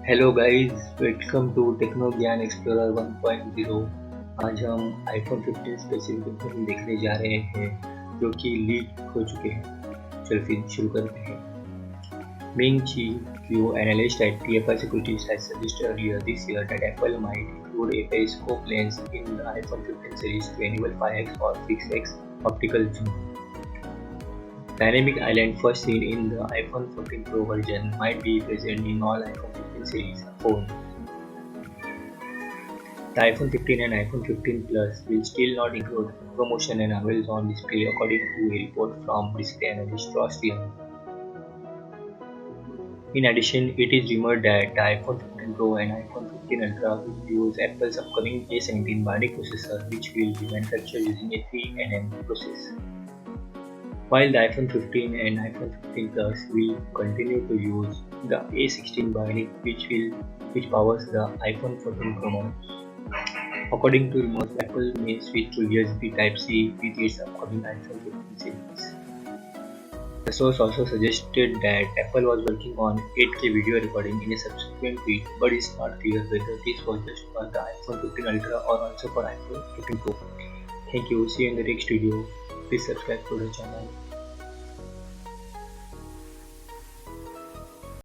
Hello guys, welcome to Techno Gyan Explorer 1.0। आज हम iPhone 15 specification देखने जा रहे हैं जो कि लीक हो चुके हैं। चल फिर शुरू करते हैं। Ming Chi, Q, analyst at TFI Securities, has suggested earlier this year that Apple might include a periscope lens in the iPhone 15 series to enable 5x or 6x optical zoom. Dynamic island, first seen in the iPhone 14 Pro version, might be present in all iPhone 15 series phones. The iPhone 15 and iPhone 15 Plus will still not include ProMotion and Always On display, according to a report from display analyst Gyan. In addition, it is rumored that the iPhone 15 Pro and iPhone 15 Ultra will use Apple's upcoming A17 Bionic processor, which will be manufactured using a 3nm process. While the iPhone 15 and iPhone 15 Plus will continue to use the A16 Bionic, which powers the iPhone 14 Pro models. According to rumors, Apple may switch to USB Type-C with its upcoming iPhone 15 series. The source also suggested that Apple was working on 8K video recording in a subsequent tweet, but it's not clear whether this was just for the iPhone 15 Ultra or also for iPhone 15 Pro. Thank you. See you in the next video. Please subscribe to the channel.